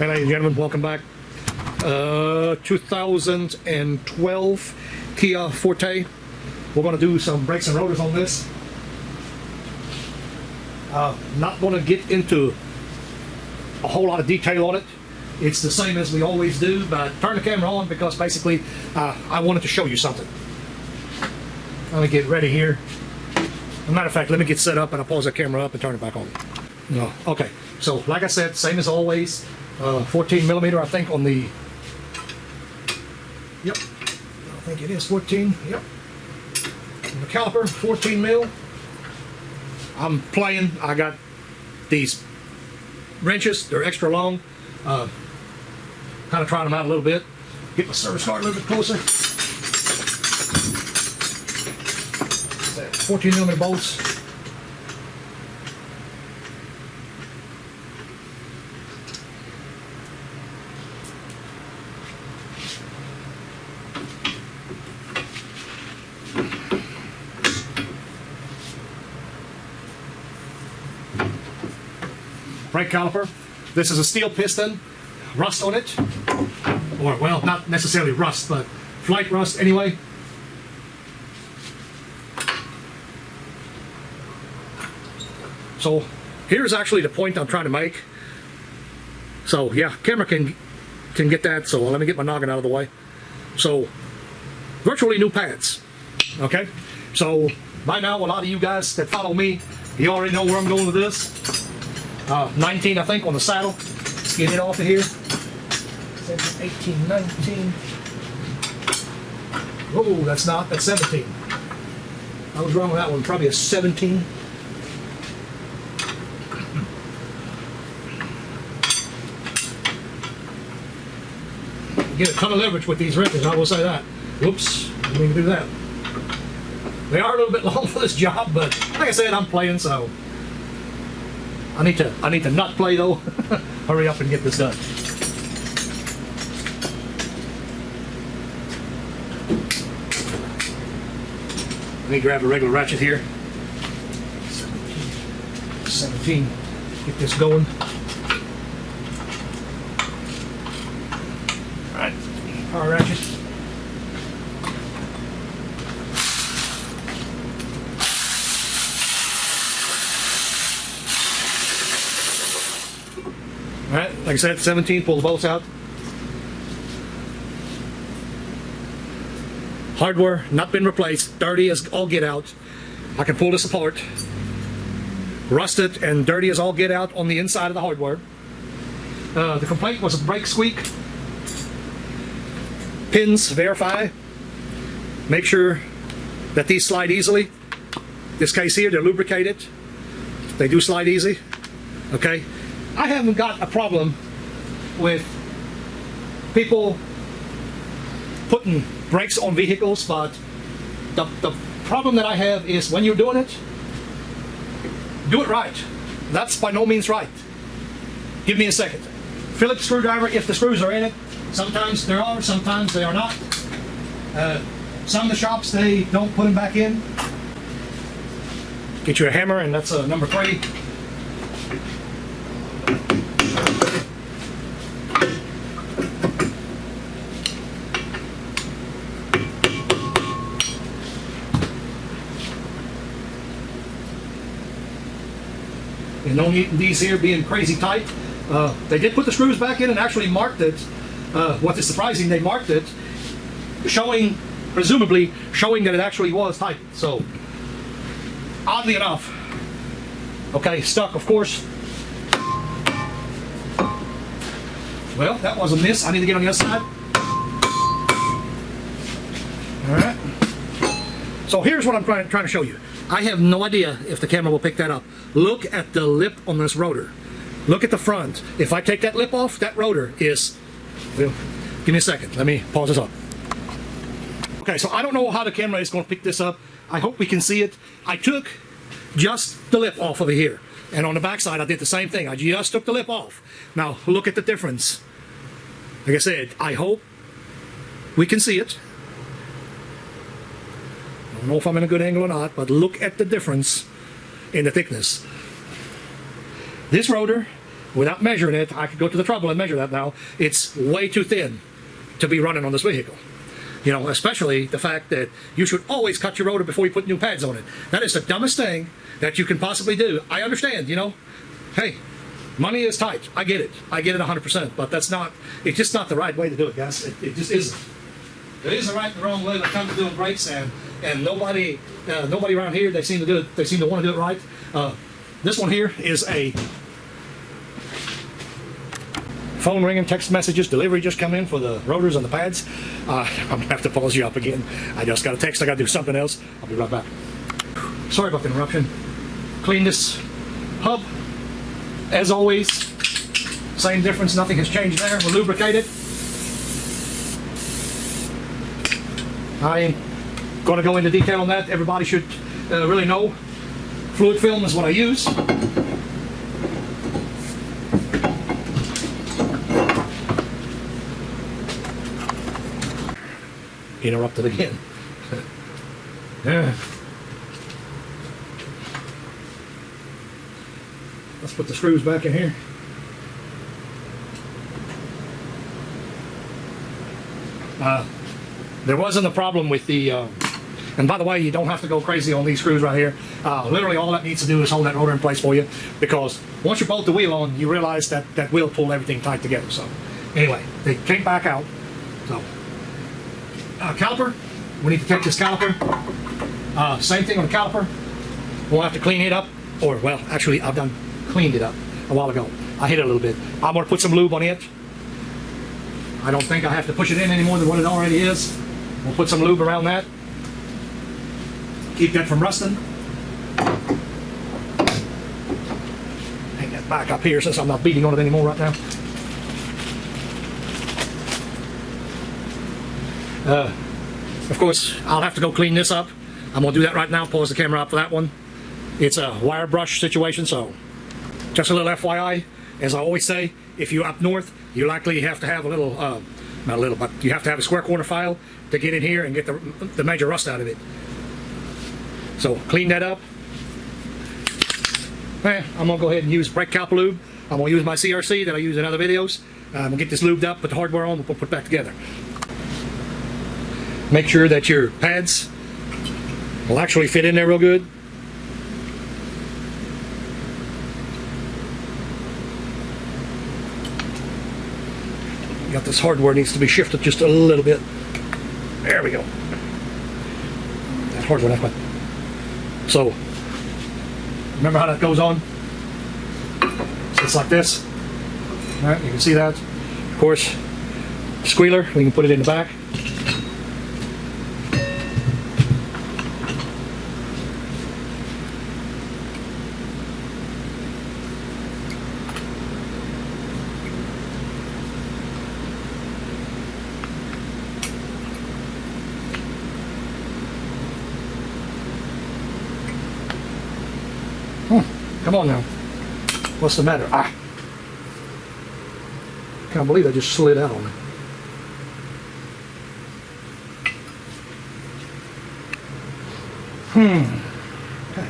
Hey ladies and gentlemen, welcome back. 2012 Kia Forte. We're going to do some brakes and rotors on this. Not going to get into a whole lot of detail on it. It's the same as we always do, but turn the camera on because basically I wanted to show you something. Let me get ready here. As a matter of fact, let me get set up and I'll pause the camera up and turn it back on. No. Okay, so like I said, same as always, 14 millimeter I think on the, yep, I think it is 14, yep. On the caliper, 14 mil. I'm playing, I got these wrenches, they're extra long, kind of trying them out a little bit. Get my service card a little bit closer. 14 millimeter bolts. Brake caliper. This is a steel piston, rust on it, or well, not necessarily rust, but flight rust anyway. So here's actually the point I'm trying to make. So yeah, camera can get that, so let me get my noggin out of the way. So virtually new pads, okay? So by now, a lot of you guys that follow me, you already know where I'm going with this. 19, I think, on the saddle. Let's get it off of here. 18, 19. Oh, that's 17. I was wrong with that one. Probably a 17. Get a ton of leverage with these wrenches, I will say that. Whoops, didn't mean to do that. They are a little bit long for this job, but like I said, I'm playing, so I need to not play though. Hurry up and get this done. Let me grab a regular ratchet here. 17. Get this going. All right, power ratchet. Alright, like I said, 17, pull the bolts out. Hardware, not been replaced, dirty as all get out. I can pull this apart. Rusted and dirty as all get out on the inside of the hardware. The complaint was a brake squeak. Pins, verify. Make sure that these slide easily. This case here, they're lubricated. They do slide easy. Okay. I haven't got a problem with people putting brakes on vehicles, but the problem that I have is when you're doing it, do it right. That's by no means right. Give me a second. Phillips screwdriver, if the screws are in it. Sometimes there are, sometimes they are not. Some of the shops, they don't put them back in. Get you a hammer, and that's number 3. And no need these here being crazy tight. They did put the screws back in and actually marked it. What is surprising, they marked it, showing, presumably, showing that it actually was tight. So, oddly enough, okay, stuck, of course. Well, that was a miss. I need to get on the other side. All right. So here's what I'm trying to show you. I have no idea if the camera will pick that up. Look at the lip on this rotor. Look at the front. If I take that lip off, that rotor is, well, give me a second. Let me pause this up. Okay, so I don't know how the camera is going to pick this up. I hope we can see it. I took just the lip off over here. And on the back side, I did the same thing. I just took the lip off. Now, look at the difference. Like I said, I hope we can see it. I don't know if I'm in a good angle or not, but look at the difference in the thickness. This rotor without measuring it, I could go to the trouble and measure that now. It's way too thin to be running on this vehicle. You know, especially the fact that you should always cut your rotor before you put new pads on it. That is the dumbest thing that you can possibly do. I understand, you know, hey, money is tight. I get it. I get it 100%, but that's not, it's just not the right way to do it, guys. It just isn't. There is a right and the wrong way when it comes to doing brakes, and nobody around here, they seem to do it, they seem to want to do it right. This one here is a phone ringing, text messages, delivery just come in for the rotors and the pads. I'm gonna have to pause you up again. I just got a text, I gotta do something else. I'll be right back. Sorry about the interruption. Clean this hub. As always, same difference, nothing has changed there. We'll lubricate it. I ain't gonna go into detail on that. Everybody should really know. Fluid film is what I use. Interrupted again. Yeah. Let's put the screws back in here. There wasn't a problem with the, and by the way, you don't have to go crazy on these screws right here. Literally all that needs to do is hold that rotor in place for you, because once you bolt the wheel on, you realize that that wheel pulled everything tight together. So anyway, they came back out. So caliper, we need to take this caliper. Same thing on the caliper. We'll have to clean it up, or well, actually I've done cleaned it up a while ago. I hit it a little bit. I'm gonna put some lube on it. I don't think I have to push it in any more than what it already is. We'll put some lube around that. Keep that from rusting. Hang that back up here since I'm not beating on it anymore right now. Of course, I'll have to go clean this up. I'm gonna do that right now. Pause the camera up for that one. It's a wire brush situation, so just a little FYI. As I always say, if you're up north, you likely have to have a little, not a little, but you have to have a square corner file to get in here and get the major rust out of it. So clean that up. I'm gonna go ahead and use brake caliper lube. I'm gonna use my CRC that I use in other videos. I'm gonna get this lubed up, put the hardware on, we'll put it back together. Make sure that your pads will actually fit in there real good. Got this hardware needs to be shifted just a little bit. There we go. That hardware, that's fine. So, remember how that goes on? So it's like this. All right, you can see that. Of course, squealer, we can put it in the back. Come on now. What's the matter? Can't believe I just slid out on me. Okay.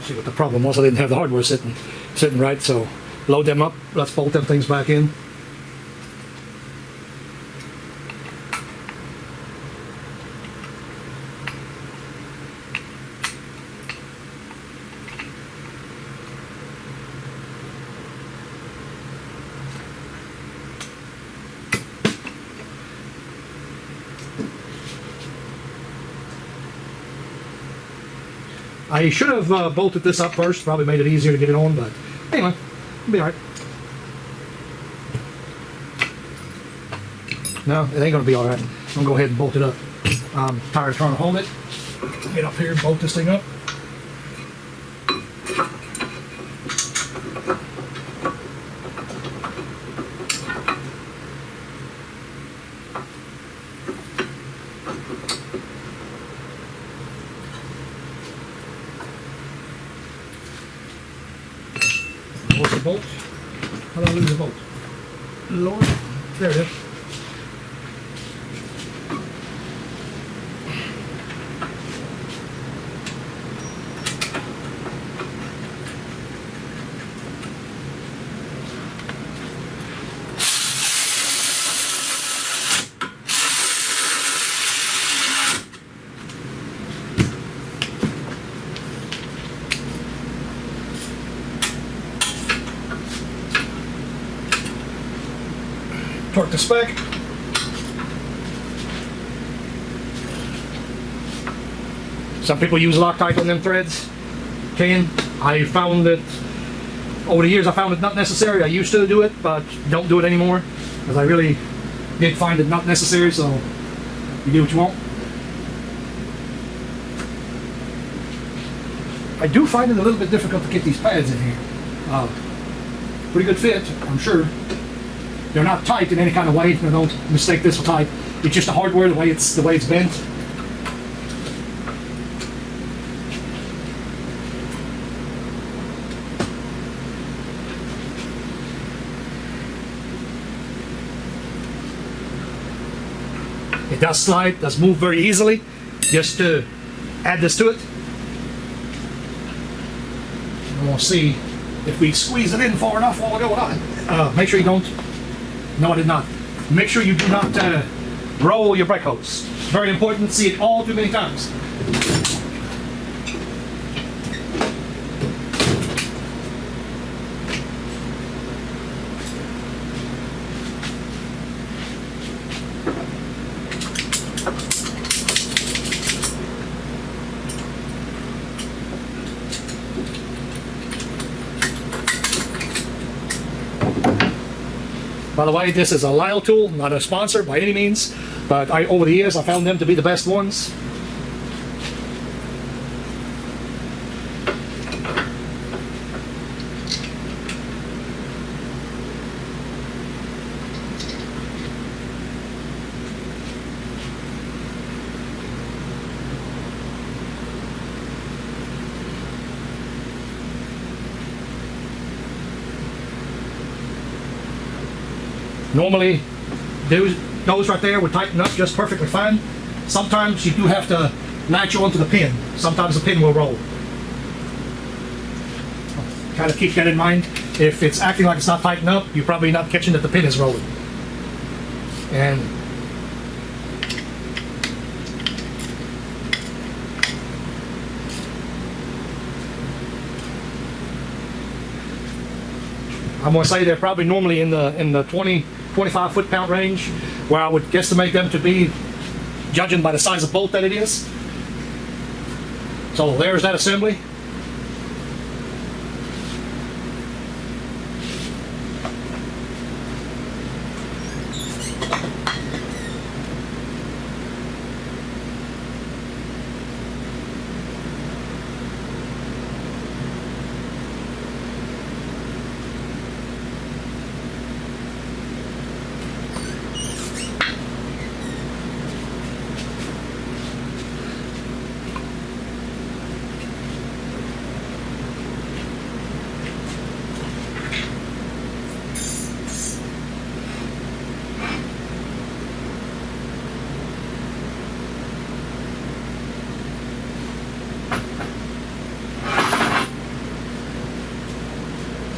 See what the problem was. I didn't have the hardware sitting right, so load them up. Let's bolt them things back in. I should have bolted this up first, probably made it easier to get it on, but anyway, it'll be alright. No, it ain't gonna be alright. I'm gonna go ahead and bolt it up. I'm tired of trying to hold it. Get up here and bolt this thing up. The bolt. How do I lose the bolt? Lord, there it is. the spec. Some people use Loctite on them threads. I found that over the years I found it not necessary. I used to do it, but don't do it anymore because I really did find it not necessary. So you do what you want. I do find it a little bit difficult to get these pads in here. Pretty good fit, I'm sure. They're not tight in any kind of way. Now don't mistake this for tight. It's just the hardware, the way it's bent. It does slide, does move very easily. Just to add this to it. And we'll see if we squeeze it in far enough while we're going on. Make sure you don't. No, I did not. Make sure you do not roll your brake hose. Very important. See it all too many times. By the way, this is a Lyle tool, not a sponsor by any means, but over the years I found them to be the best ones. Normally, those right there would tighten up just perfectly fine. Sometimes you do have to latch onto the pin. Sometimes the pin will roll. Kind of keep that in mind. If it's acting like it's not tightened up, you're probably not catching that the pin is rolling. And I'm going to say they're probably normally in the 25 foot-pound range, where I would guesstimate them to be, judging by the size of bolt that it is. So there's that assembly.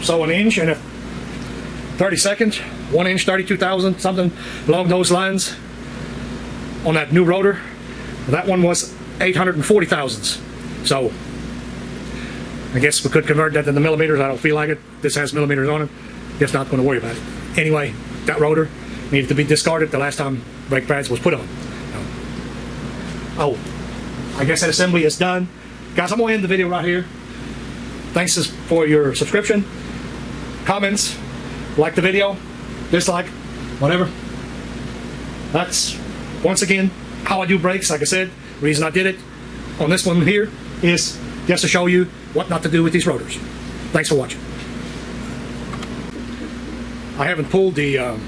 So 1 inch and 30 seconds, 1 inch, 32,000, something along those lines on that new rotor. That one was 840 thousandths. So I guess we could convert that into millimeters. I don't feel like it. This has millimeters on it. Just not going to worry about it. Anyway, that rotor needed to be discarded the last time brake pads was put on. Oh, I guess that assembly is done. Guys, I'm going to end the video right here. Thanks for your subscription, comments, like the video, dislike, whatever. That's, once again, how I do brakes. Like I said, the reason I did it on this one here is just to show you what not to do with these rotors. Thanks for watching. I haven't pulled the other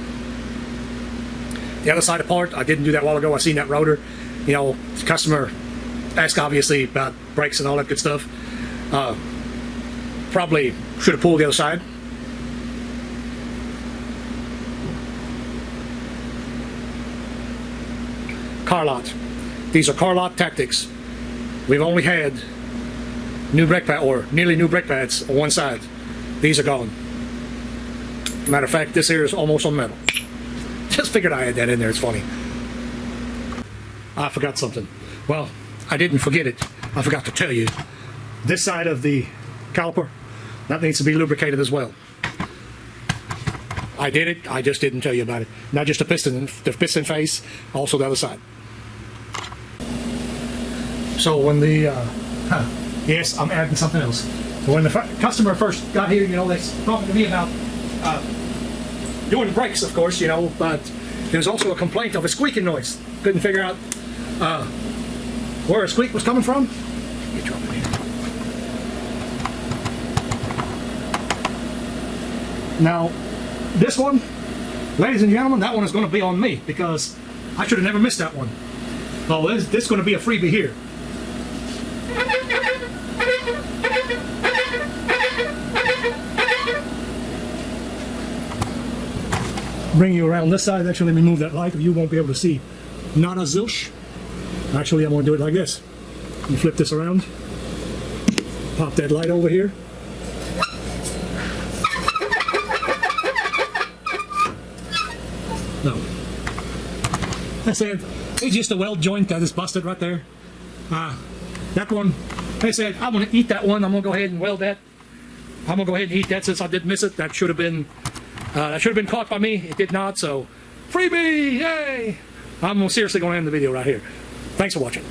side apart. I didn't do that a while ago. I seen that rotor. You know, the customer asked obviously about brakes and all that good stuff. Probably should have pulled the other side. Car lot. These are car lot tactics. We've only had new brake pad or nearly new brake pads on one side. These are gone. Matter of fact, this here is almost on metal. Just figured I had that in there. It's funny. I forgot something. Well, I didn't forget it. I forgot to tell you. This side of the caliper, that needs to be lubricated as well. I did it. I just didn't tell you about it. Not just the piston face, also the other side. So when the yes, I'm adding something else. So when the customer first got here, you know, they talking to me about doing brakes, of course, you know, but there's also a complaint of a squeaking noise. Couldn't figure out where a squeak was coming from. Get you up in here. Now, this one, ladies and gentlemen, that one is going to be on me because I should have never missed that one. Oh, this is going to be a freebie here. Bring you around this side. Actually, let me move that light or you won't be able to see. Not a zilch. Actually, I'm going to do it like this. You flip this around. Pop that light over here. No. That's it. It's just a weld joint that is busted right there. That one, I said, I'm going to eat that one. I'm going to go ahead and weld that. I'm going to go ahead and eat that since I did miss it. That should have been caught by me. It did not, so freebie, yay! I'm seriously going to end the video right here. Thanks for watching.